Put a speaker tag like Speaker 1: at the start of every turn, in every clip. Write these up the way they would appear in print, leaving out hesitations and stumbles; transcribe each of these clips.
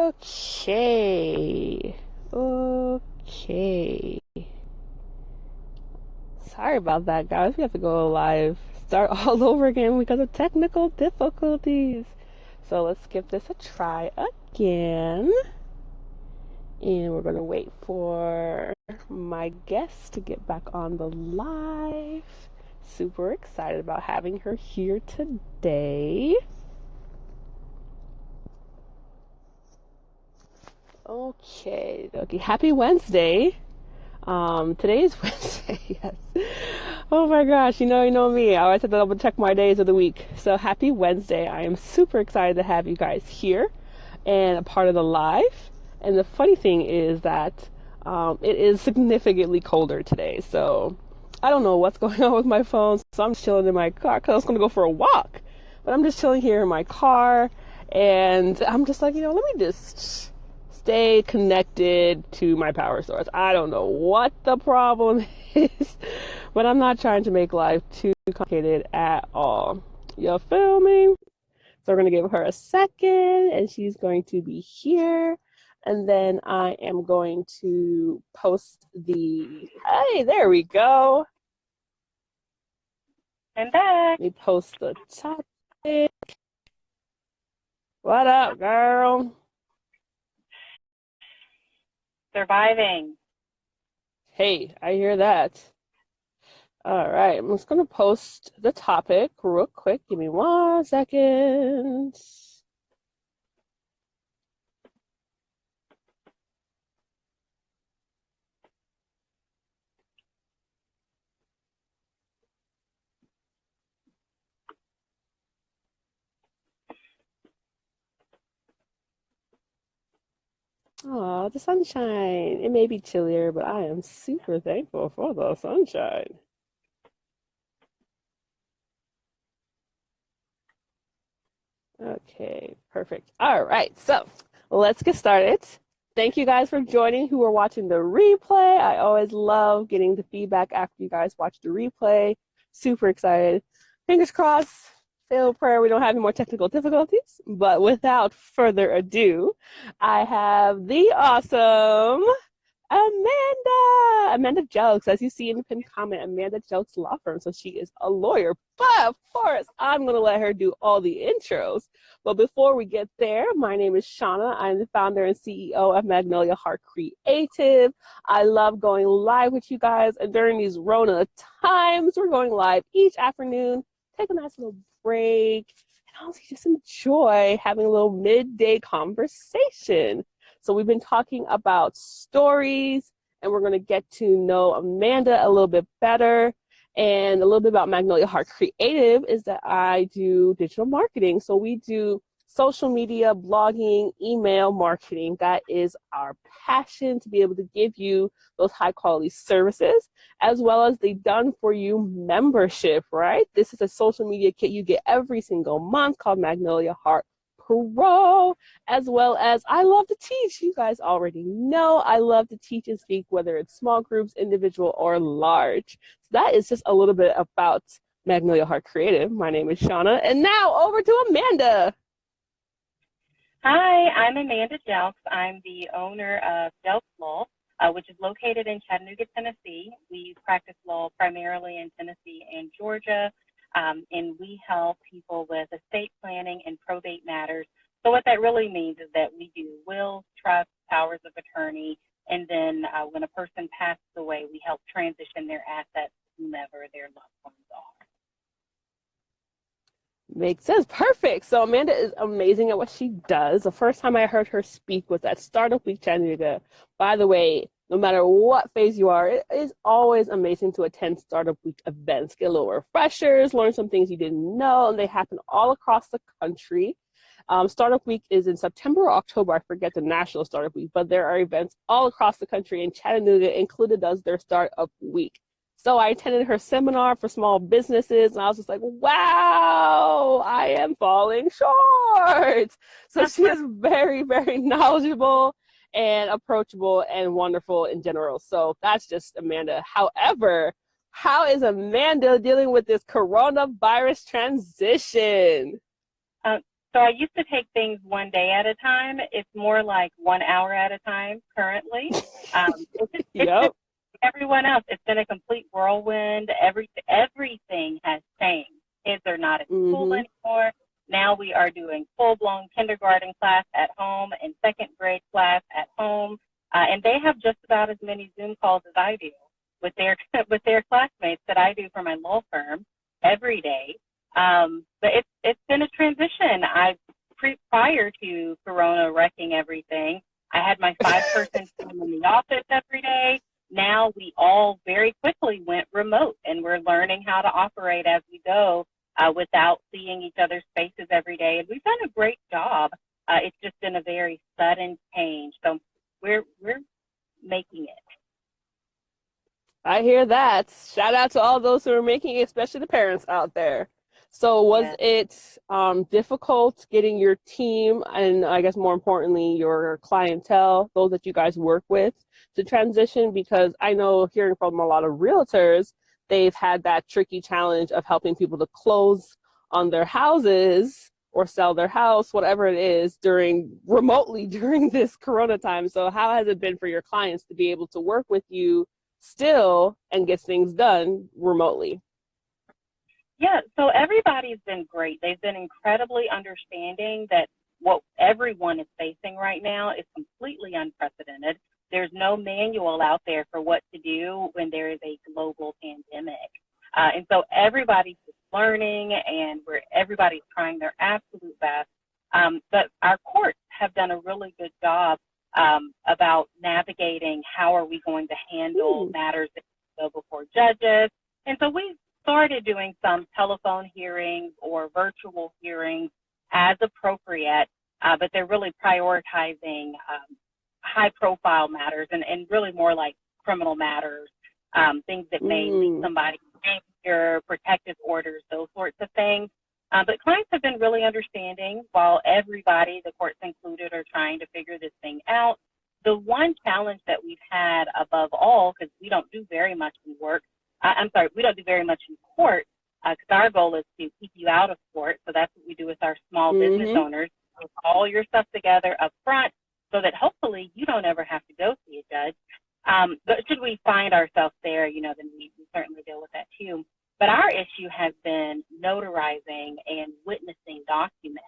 Speaker 1: Okay. Okay. Sorry about that, guys. We have to go live. Start all over again because of technical difficulties. So let's give this a try again. And we're going to wait for my guest to get back on the live. Super excited about having her here today. Okay. Happy Wednesday. Today is Wednesday, yes. Oh my gosh, you know me. I always have to double check my days of the week. So happy Wednesday. I am super excited to have you guys here and a part of the live. And the funny thing is that it is significantly colder today. So I don't know what's going on with my phone. So I'm just chilling in my car because I was going to go for a walk. But I'm just chilling here in my car. And I'm just like, let me just stay connected to my power source. I don't know what the problem is, but I'm not trying to make life too complicated at all. You feel me? So we're going to give her a second and she's going to be here. And then I am going to post hey, there we go.
Speaker 2: I'm back.
Speaker 1: Let me post the topic. What up, girl?
Speaker 2: Surviving.
Speaker 1: Hey, I hear that. All right, I'm just going to post the topic real quick. Give me 1 second. Oh, the sunshine. It may be chillier, but I am super thankful for the sunshine. Okay, perfect. All right, so let's get started. Thank you guys for joining who are watching the replay. I always love getting the feedback after you guys watch the replay. Super excited. Fingers crossed, say a prayer we don't have any more technical difficulties. But without further ado, I have the awesome Amanda Jelks, as you see in the pinned comment, Amanda Jelks Law Firm. So she is a lawyer, but of course, I'm going to let her do all the intros. But before we get there, my name is Shana. I'm the founder and CEO of Magnolia Heart Creative. I love going live with you guys. And during these Rona times, we're going live each afternoon. Take a nice little break and also just enjoy having a little midday conversation. So we've been talking about stories, and we're going to get to know Amanda a little bit better. And a little bit about Magnolia Heart Creative is that I do digital marketing. So we do social media, blogging, email marketing. That is our passion, to be able to give you those high quality services, as well as the done for you membership, right? This is a social media kit you get every single month called Magnolia Heart Pro, as well as I love to teach. You guys already know I love to teach and speak, whether it's small groups, individual, or large. So that is just a little bit about Magnolia Heart Creative. My name is Shana, and now over to Amanda.
Speaker 2: Hi, I'm Amanda Jelks. I'm the owner of Jelks Law, which is located in Chattanooga, Tennessee. We practice law primarily in Tennessee and Georgia, and we help people with estate planning and probate matters. So what that really means is that we do wills, trusts, powers of attorney, and then when a person passes away, we help transition their assets to whomever their loved ones are.
Speaker 1: Makes sense. Perfect. So Amanda is amazing at what she does. The first time I heard her speak was at Startup Week Chattanooga. By the way, no matter what phase you are, it is always amazing to attend Startup Week events, get a little refreshers, learn some things you didn't know, and they happen all across the country. Startup Week is in September or October. I forget the National Startup Week, but there are events all across the country, and Chattanooga included does their Startup Week. So I attended her seminar for small businesses, and I was just like, wow, I am falling short. So she is very, very knowledgeable and approachable and wonderful in general. So that's just Amanda. However, how is Amanda dealing with this coronavirus transition?
Speaker 2: So I used to take things one day at a time. It's more like 1 hour at a time currently. It's just
Speaker 1: Yep.
Speaker 2: everyone else. It's been a complete whirlwind. Everything has changed. Kids are not in school
Speaker 1: Mm-hmm.
Speaker 2: anymore. Now we are doing full-blown kindergarten class at home and second grade class at home, and they have just about as many Zoom calls as I do with their with their classmates that I do for my law firm every day. But it's been a transition. Prior to Corona wrecking everything, I had my 5-person team in the office every day. Now we all very quickly went remote, and we're learning how to operate as we go without seeing each other's faces every day. And we've done a great job. It's just been a very sudden change. So we're making it.
Speaker 1: I hear that. Shout out to all those who are making it, especially the parents out there. So was
Speaker 2: Yeah.
Speaker 1: it difficult getting your team and I guess more importantly your clientele, those that you guys work with, to transition? Because I know hearing from a lot of realtors, they've had that tricky challenge of helping people to close on their houses or sell their house, whatever it is, during remotely during this Corona time. So how has it been for your clients to be able to work with you still and get things done remotely?
Speaker 2: Yeah, so everybody's been great. They've been incredibly understanding that what everyone is facing right now is completely unprecedented. There's no manual out there for what to do when there is a global pandemic. And so everybody's just learning, and everybody's trying their absolute best. But our courts have done a really good job about navigating how are we going to handle matters that go before judges. And so we started doing some telephone hearings or virtual hearings as appropriate, but they're really prioritizing high-profile matters and really more like criminal matters, things that may lead somebody to danger, protective orders, those sorts of things. But clients have been really understanding while everybody, the courts included, are trying to figure this thing out. The one challenge that we've had above all, because we don't do very much in work, we don't do very much in court, because our goal is to keep you out of court. So that's what we do with our small business owners. Put all your stuff together up front so that hopefully you don't ever have to go see a judge. But should we find ourselves there, then we certainly deal with that too. But our issue has been notarizing and witnessing documents,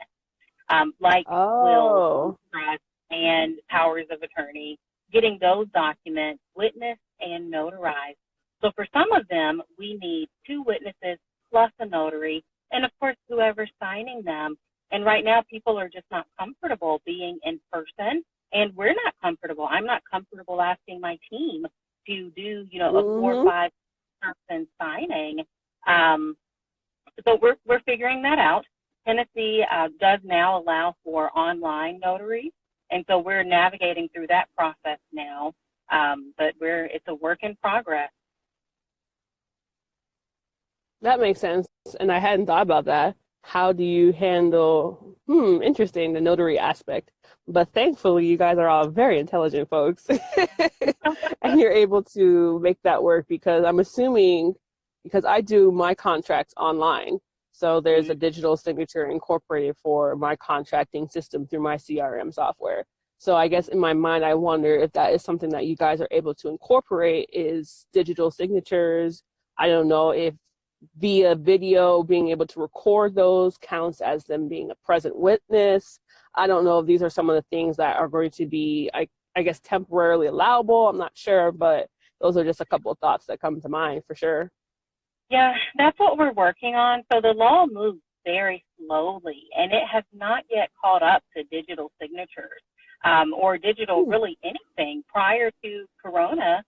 Speaker 2: like wills,
Speaker 1: Oh.
Speaker 2: trusts, and powers of attorney, getting those documents witnessed and notarized. So for some of them, we need 2 witnesses plus a notary, and of course, whoever's signing them. And right now, people are just not comfortable being in person, and we're not comfortable. I'm not comfortable asking my team to do, a 4 or 5 person signing. So we're figuring that out. Tennessee does now allow for online notaries, and so we're navigating through that process now. But it's a work in progress.
Speaker 1: That makes sense. And I hadn't thought about that. How do you handle, interesting, the notary aspect. But thankfully, you guys are all very intelligent folks. And you're able to make that work because I'm assuming, because I do my contracts online. So there's a digital signature incorporated for my contracting system through my CRM software. So I guess in my mind, I wonder if that is something that you guys are able to incorporate is digital signatures. I don't know if via video, being able to record those counts as them being a present witness. I don't know if these are some of the things that are going to be, I guess, temporarily allowable. I'm not sure, but those are just a couple of thoughts that come to mind for sure.
Speaker 2: Yeah, that's what we're working on. So the law moves very slowly, and it has not yet caught up to digital signatures or digital really anything. Prior to Corona,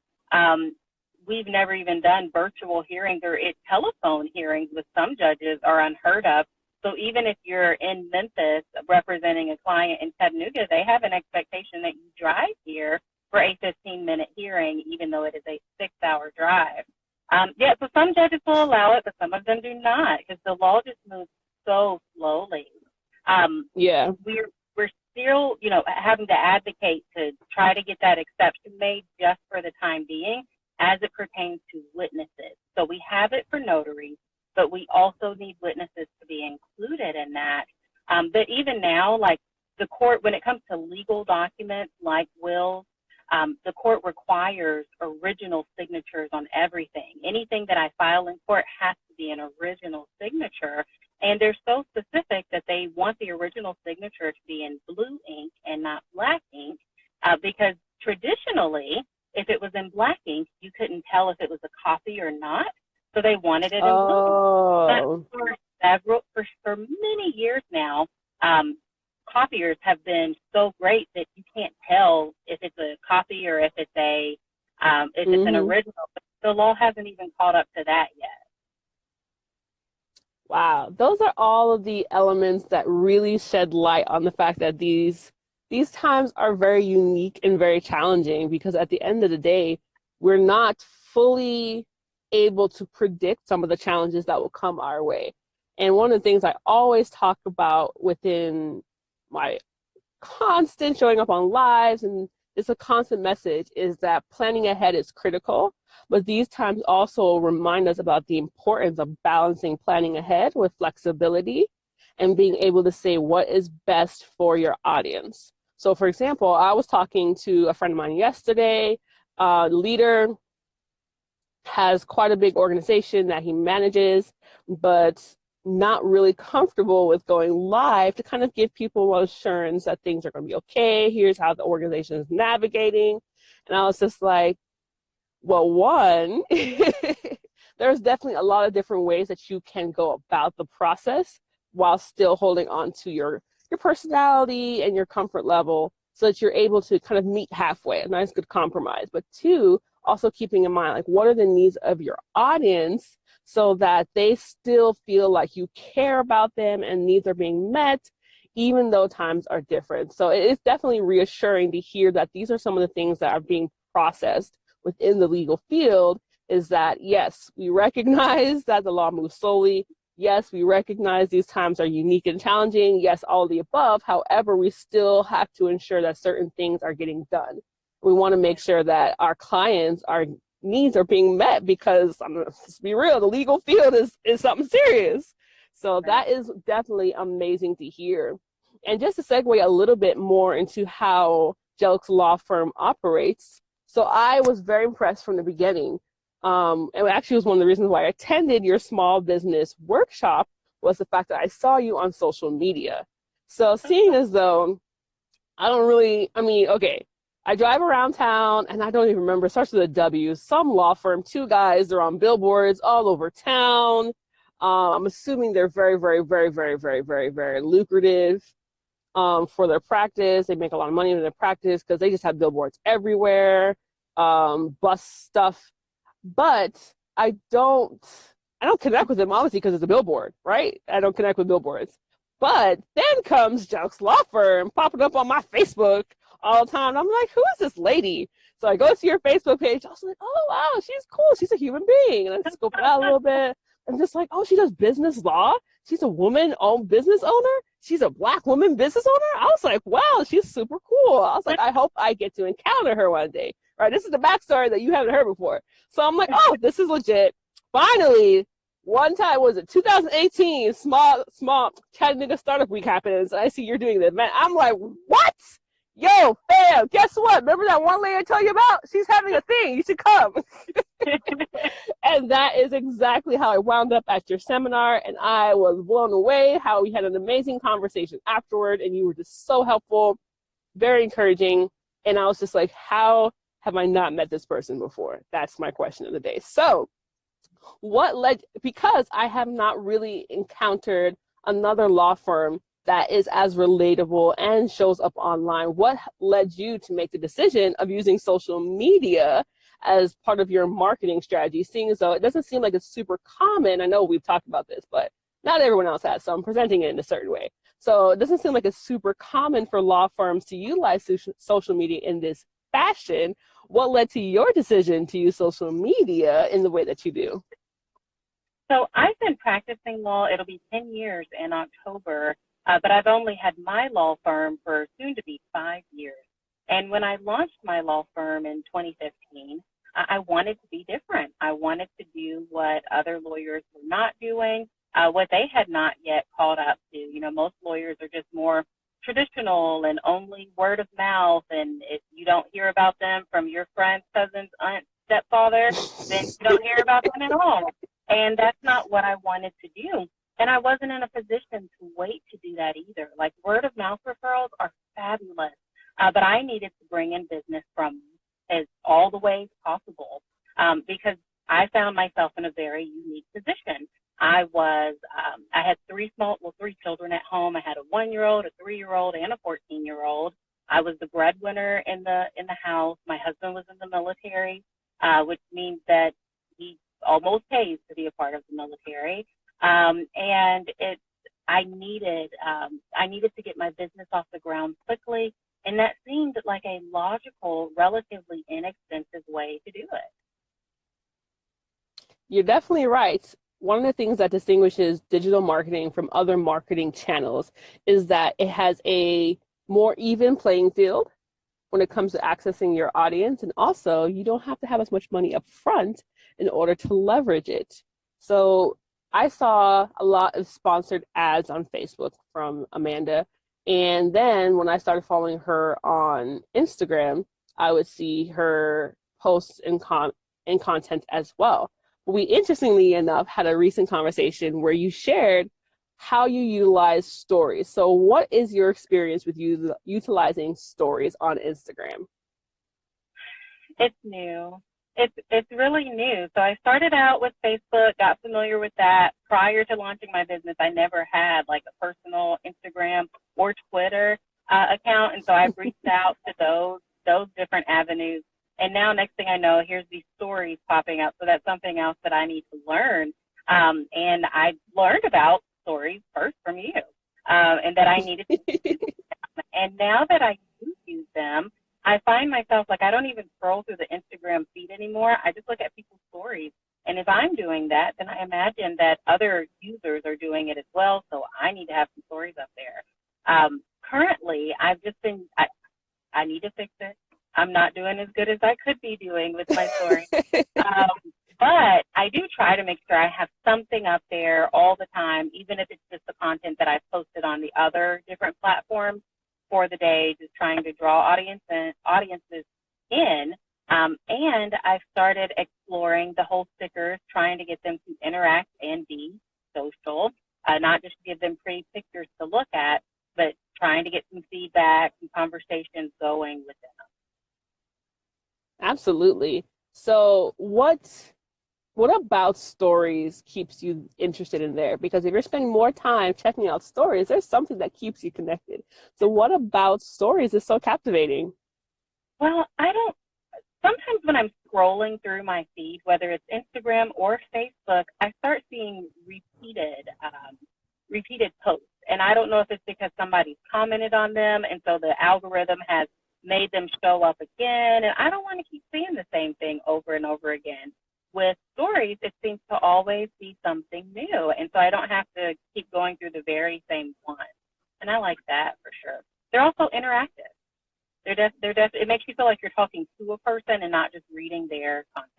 Speaker 2: we've never even done virtual hearings or telephone hearings with some judges are unheard of. So even if you're in Memphis representing a client in Chattanooga, they have an expectation that you drive here for a 15-minute hearing, even though it is a 6-hour drive. So some judges will allow it, but some of them do not because the law just moves so slowly. We're still, having to advocate to try to get that exception made just for the time being as it pertains to witnesses. So we have it for notaries, but we also need witnesses to be included in that. but even now, like the court, when it comes to legal documents like wills, the court requires original signatures on everything. Anything that I file in court has to be an original signature. And they're so specific that they want the original signature to be in blue ink and not black ink, because traditionally, if it was in black ink, you couldn't tell if it was a copy or not. So they wanted it in blue. But for many years now, copiers have been so great that you can't tell if it's a copy or if it's it's an original. But the law hasn't even caught up to that yet.
Speaker 1: Wow, those are all of the elements that really shed light on the fact that these times are very unique and very challenging, because at the end of the day, we're not fully able to predict some of the challenges that will come our way. And one of the things I always talk about within my constant showing up on lives, and it's a constant message, is that planning ahead is critical. But these times also remind us about the importance of balancing planning ahead with flexibility and being able to say what is best for your audience. So for example, I was talking to a friend of mine yesterday, leader, has quite a big organization that he manages, but not really comfortable with going live to kind of give people assurance that things are going to be okay. Here's how the organization is navigating. And I was just like, well, one, there's definitely a lot of different ways that you can go about the process while still holding on to your personality and your comfort level, so that you're able to kind of meet halfway, a nice good compromise. But two, also keeping in mind, like, what are the needs of your audience so that they still feel like you care about them and needs are being met, even though times are different. So it is definitely reassuring to hear that these are some of the things that are being processed within the legal field, is that, yes, we recognize that the law moves slowly. Yes, we recognize these times are unique and challenging. Yes, all of the above. However, we still have to ensure that certain things are getting done. We want to make sure that our clients, our needs are being met, because let's be real, the legal field is something serious. So that is definitely amazing to hear. And just to segue a little bit more into how Jelks Law Firm operates. So I was very impressed from the beginning. It actually was one of the reasons why I attended your small business workshop, was the fact that I saw you on social media. So seeing as though I drive around town and I don't even remember, it starts with a W, some law firm, two guys, they're on billboards all over town. I'm assuming they're very, very, very, very, very, very, very lucrative for their practice. They make a lot of money in their practice because they just have billboards everywhere, bus stuff. But I don't connect with them, obviously, because it's a billboard, right? I don't connect with billboards. But then comes Jelks Law Firm popping up on my Facebook all the time. I'm like, who is this lady? So I go to your Facebook page. I was like, oh, wow, she's cool. She's a human being. And I scope it out a little bit. I'm just like, oh, she does business law? She's a woman-owned business owner? She's a Black woman business owner? I was like, wow, she's super cool. I was like, I hope I get to encounter her one day. Right? This is the backstory that you haven't heard before. So I'm like, oh, this is legit. Finally, one time, was it 2018, small Chattanooga Startup Week happens. I see you're doing the event. I'm like, what? Yo, fam, guess what? Remember that one lady I told you about? She's having a thing. You should come. And that is exactly how I wound up at your seminar. And I was blown away how we had an amazing conversation afterward. And you were just so helpful, very encouraging. And I was just like, how have I not met this person before? That's my question of the day. So because I have not really encountered another law firm that is as relatable and shows up online, what led you to make the decision of using social media as part of your marketing strategy, seeing as though it doesn't seem like it's super common? I know we've talked about this, but not everyone else has, so I'm presenting it in a certain way. So it doesn't seem like it's super common for law firms to utilize social media in this fashion. What led to your decision to use social media in the way that you do?
Speaker 2: So I've been practicing law. It'll be 10 years in October, but I've only had my law firm for soon to be 5 years. And when I launched my law firm in 2015, I wanted to be different. I wanted to do what other lawyers were not doing, what they had not yet caught up do. Most lawyers are just more traditional and only word of mouth. And if you don't hear about them from your friends, cousins, aunt, stepfather, then you don't hear about them at all. And that's not what I wanted to do. And I wasn't in a position to wait to do that either. Like, word of mouth referrals are fabulous, but I needed to bring in business from as all the ways possible, because I found myself in a very unique position. I had three children at home. I had a 1-year-old, a 3-year-old, and a 14-year-old. I was the breadwinner in the house. My husband was in the military, which means that he almost pays to be a part of the military. And I needed to get my business off the ground quickly, and that seemed like a logical, relatively inexpensive way to do it.
Speaker 1: You're definitely right. One of the things that distinguishes digital marketing from other marketing channels is that it has a more even playing field when it comes to accessing your audience, and also you don't have to have as much money up front in order to leverage it. So I saw a lot of sponsored ads on Facebook from Amanda, and then when I started following her on Instagram, I would see her posts and content as well. We, interestingly enough, had a recent conversation where you shared how you utilize stories. So what is your experience with utilizing stories on Instagram?
Speaker 2: It's new. It's really new. So I started out with Facebook, got familiar with that. Prior to launching my business, I never had like a personal Instagram or Twitter account, and so I've reached out to those different avenues. And now, next thing I know, here's these stories popping up. So that's something else that I need to learn. And I learned about stories first from you, and that I needed to use them. And now that I do use them, I find myself, like, I don't even scroll through the Instagram feed anymore. I just look at people's stories. And if I'm doing that, then I imagine that other users are doing it as well. So I need to have some stories up there. Currently, I need to fix it. I'm not doing as good as I could be doing with my story. But I do try to make sure I have something up there all the time, even if it's just the content that I've posted on the other different platforms for the day, just trying to draw audiences in. And I've started exploring the whole stickers, trying to get them to interact and be social, not just give them pretty pictures to look at, but trying to get some feedback, some conversations going with them.
Speaker 1: Absolutely. So what about stories keeps you interested in there? Because if you're spending more time checking out stories, there's something that keeps you connected. So what about stories is so captivating?
Speaker 2: Well, sometimes when I'm scrolling through my feed, whether it's Instagram or Facebook, I start seeing repeated posts. And I don't know if it's because somebody's commented on them, and so the algorithm has made them show up again. And I don't want to keep seeing the same thing over and over again. With stories, it seems to always be something new. And so I don't have to keep going through the very same one. And I like that for sure. They're also interactive. It makes you feel like you're talking to a person and not just reading their content.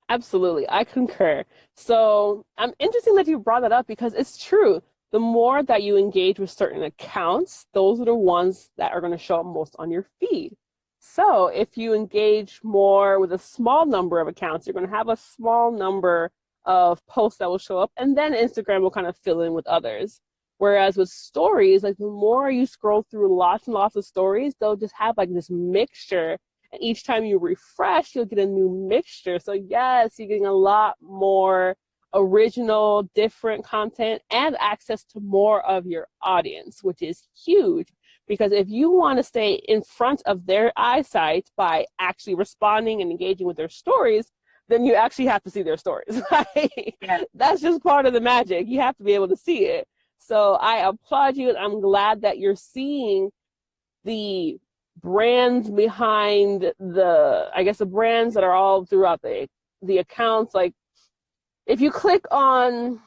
Speaker 1: Absolutely, I concur. So interesting that you brought that up because it's true. The more that you engage with certain accounts, those are the ones that are going to show up most on your feed. So if you engage more with a small number of accounts, you're going to have a small number of posts that will show up, and then Instagram will kind of fill in with others. Whereas with stories, like the more you scroll through lots and lots of stories, they'll just have like this mixture. And each time you refresh, you'll get a new mixture. So yes, you're getting a lot more original, different content and access to more of your audience, which is huge. Because if you want to stay in front of their eyesight by actually responding and engaging with their stories, then you actually have to see their stories. Right? Yeah. That's just part of the magic. You have to be able to see it. So I applaud you, and I'm glad that you're seeing the brands behind the brands that are all throughout the accounts. Like if you click on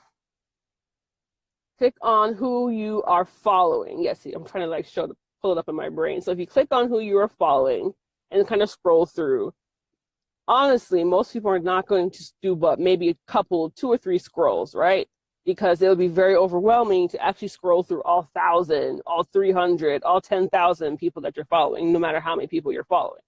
Speaker 1: who you are following. Yes, see, I'm trying to like pull it up in my brain. So if you click on who you are following and kind of scroll through, honestly, most people are not going to do but maybe 2 or 3 scrolls, right? because it would be very overwhelming to actually scroll through all 1,000, all 300, all 10,000 people that you're following, no matter how many people you're following.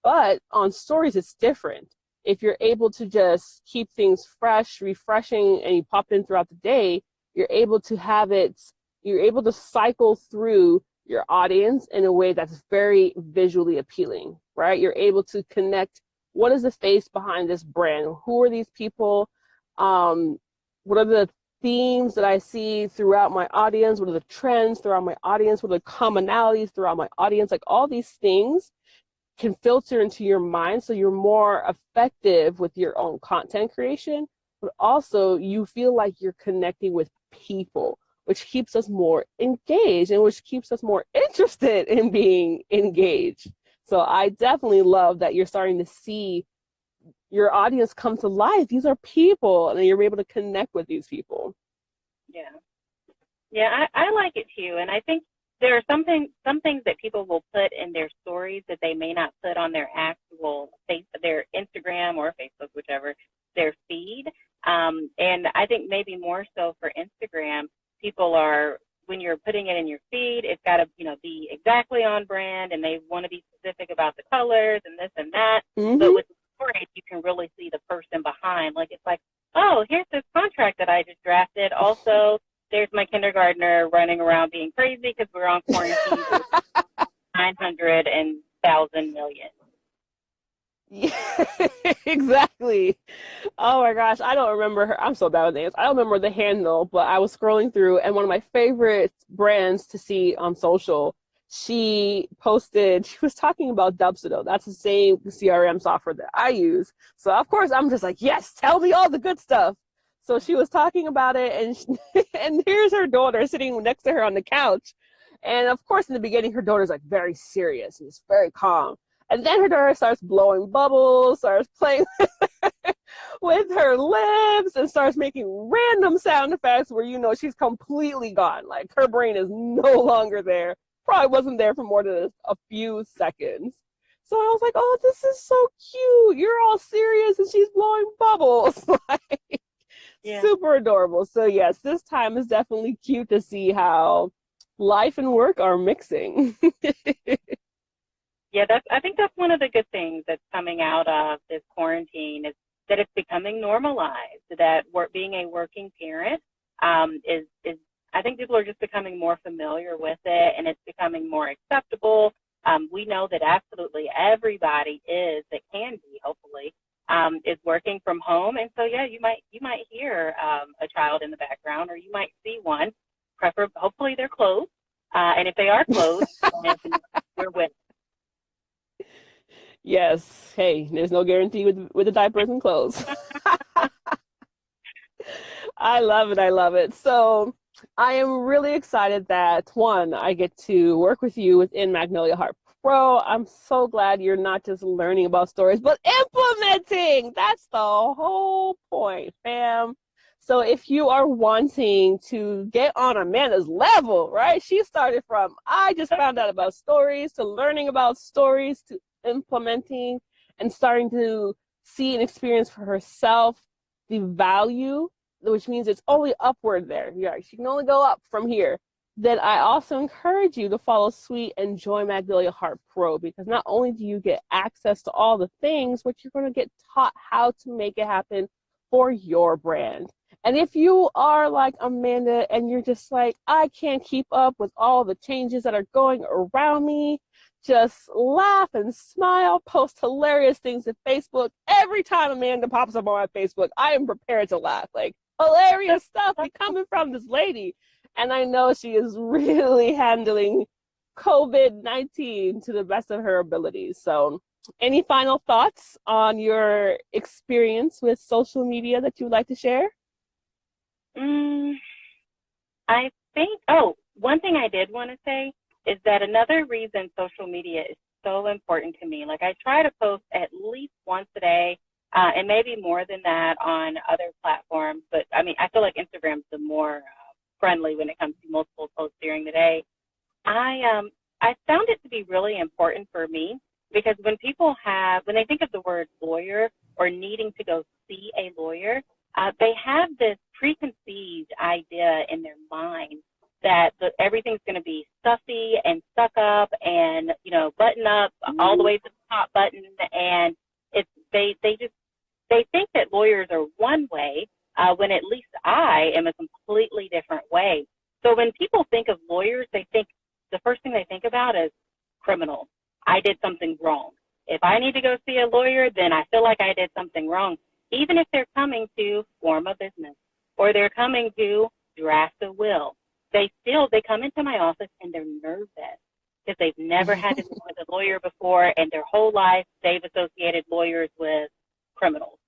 Speaker 1: But on stories, it's different. If you're able to just keep things fresh, refreshing, and you pop in throughout the day, you're able to have it, you're able to cycle through your audience in a way that's very visually appealing, right? You're able to connect what is the face behind this brand? Who are these people? What are the themes that I see throughout my audience? What are the trends throughout my audience? What are the commonalities throughout my audience? Like all these things can filter into your mind so you're more effective with your own content creation, but also you feel like you're connecting with people, which keeps us more engaged and which keeps us more interested in being engaged. So I definitely love that you're starting to see your audience come to life. These are people, and you're able to connect with these people.
Speaker 2: Yeah. Yeah, I like it too. And I think there are some things that people will put in their stories that they may not put on their actual their Instagram or Facebook, whichever, their feed. And I think maybe more so for Instagram, people are, when you're putting it in your feed, it's got to, be exactly on brand, and they want to be specific about the colors and this and that.
Speaker 1: Mm-hmm.
Speaker 2: But with the stories, you can really see the person behind. Like, it's like, oh, here's this contract that I just drafted. Also, there's my kindergartner running around being crazy because we're on quarantine for 900 and 1,000 million.
Speaker 1: Yeah, exactly. Oh my gosh, I don't remember her. I'm so bad with names. I don't remember the handle, but I was scrolling through, and one of my favorite brands to see on social, she was talking about Dubsido. That's the same CRM software that I use. So of course I'm just like, yes, tell me all the good stuff. So she was talking about it, and here's her daughter sitting next to her on the couch. And of course, in the beginning, her daughter's like very serious and just very calm. And then her daughter starts blowing bubbles, starts playing with her lips, and starts making random sound effects where she's completely gone. Like her brain is no longer there. Probably wasn't there for more than a few seconds. So I was like, oh, this is so cute. You're all serious and she's blowing bubbles. Like, yeah. Super adorable. So yes, this time is definitely cute to see how life and work are mixing.
Speaker 2: Yeah, I think that's one of the good things that's coming out of this quarantine is that it's becoming normalized. That being a working parent is I think people are just becoming more familiar with it, and it's becoming more acceptable. We know that absolutely everybody that can be, hopefully, is working from home, and so yeah, you might hear a child in the background, or you might see one. Hopefully, they're clothed, and if they are clothed, we're with.
Speaker 1: Yes. Hey, there's no guarantee with the diapers and clothes. I love it. I love it. So I am really excited that, one, I get to work with you within Magnolia Heart Pro. I'm so glad you're not just learning about stories, but implementing. That's the whole point, fam. So if you are wanting to get on Amanda's level, right? She started from, I just found out about stories, to learning about stories, to implementing and starting to see and experience for herself the value, which means it's only upward there. Yeah, she can only go up from here. Then I also encourage you to follow Sweet and join Magnolia Heart Pro, because not only do you get access to all the things, but you're going to get taught how to make it happen for your brand. And if you are like Amanda and you're just like, I can't keep up with all the changes that are going around me, just laugh and smile, post hilarious things to Facebook. Every time Amanda pops up on my Facebook, I am prepared to laugh. Like, hilarious stuff be coming from this lady. And I know she is really handling COVID-19 to the best of her abilities. So any final thoughts on your experience with social media that you would like to share?
Speaker 2: I think, one thing I did want to say is that another reason social media is so important to me, like I try to post at least once a day, and maybe more than that on other platforms. But I mean, I feel like Instagram's the more friendly when it comes to multiple posts during the day. I found it to be really important for me because when they think of the word lawyer or needing to go see a lawyer, they have this preconceived idea in their mind that everything's going to be stuffy and stuck up and, you know, button up all the way to the top button. And it's, they think that lawyers are one way, when at least I am a completely different way. So when people think of lawyers, the first thing they think about is criminal. I did something wrong. If I need to go see a lawyer, then I feel like I did something wrong, even if they're coming to form a business or they're coming to draft a will. They come into my office and they're nervous because they've never had to deal with a lawyer before, and their whole life they've associated lawyers with criminals.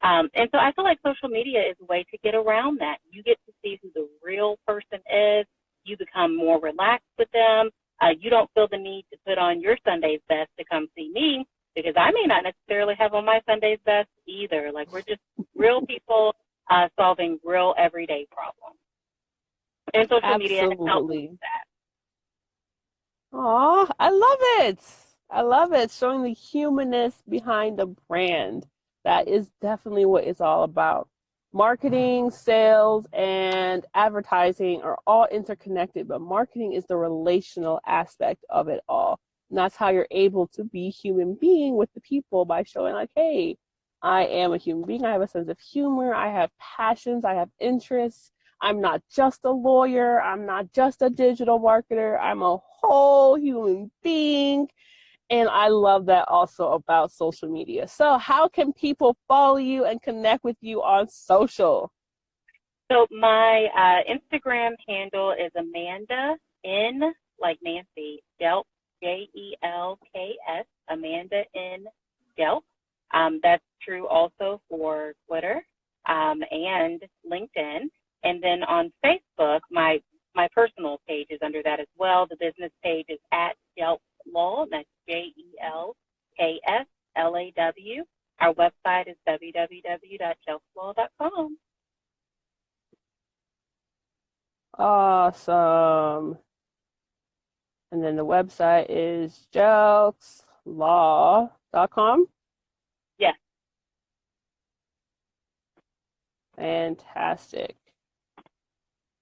Speaker 2: And so I feel like social media is a way to get around that. You get to see who the real person is. You become more relaxed with them. You don't feel the need to put on your Sunday's best to come see me, because I may not necessarily have on my Sunday's best either. Like, we're just real people solving real everyday problems. And social media has helped with that.
Speaker 1: Oh, I love it. I love it. Showing the humanness behind the brand. That is definitely what it's all about. Marketing, sales, and advertising are all interconnected, but marketing is the relational aspect of it all. And that's how you're able to be human being with the people, by showing like, hey, I am a human being. I have a sense of humor. I have passions. I have interests. I'm not just a lawyer. I'm not just a digital marketer. I'm a whole human being. And I love that also about social media. So how can people follow you and connect with you on social?
Speaker 2: So my Instagram handle is Amanda N, like Nancy, Jelks, Jelks, Amanda N. Jelks. That's true also for Twitter and LinkedIn. And then on Facebook, my personal page is under that as well. The business page is at Jelks Law. That's JELKSLAW. Our website is www.jelkslaw.com.
Speaker 1: Awesome. And then the website is jelkslaw.com.
Speaker 2: Yes.
Speaker 1: Fantastic.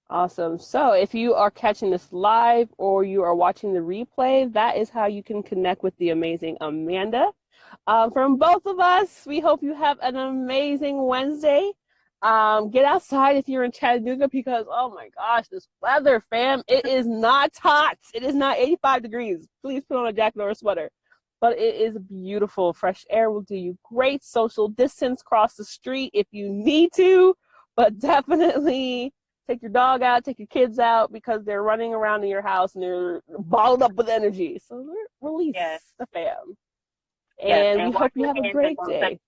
Speaker 1: Awesome. So if you are catching this live or you are watching the replay, that is how you can connect with the amazing Amanda. From both of us, we hope you have an amazing Wednesday. Get outside if you're in Chattanooga, because, oh my gosh, this weather, fam, it is not hot. It is not 85 degrees. Please put on a jacket or a sweater. But it is beautiful. Fresh air will do you great. Social distance, cross the street if you need to, but definitely take your dog out, take your kids out, because they're running around in your house and they're bottled up with energy. So release the fam. And we hope you have a great day.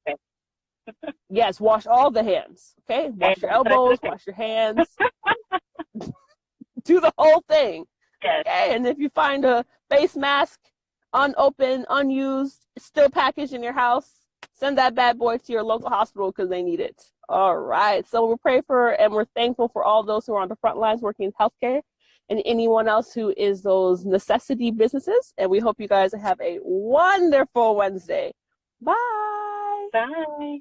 Speaker 1: Yes, wash all the hands. Okay? Wash your elbows, wash your hands. Do the whole thing. Okay? And if you find a face mask, unopened, unused, still packaged in your house, send that bad boy to your local hospital because they need it. All right. So we pray for and we're thankful for all those who are on the front lines working in healthcare and anyone else who is those necessity businesses. And we hope you guys have a wonderful Wednesday. Bye.
Speaker 2: Bye.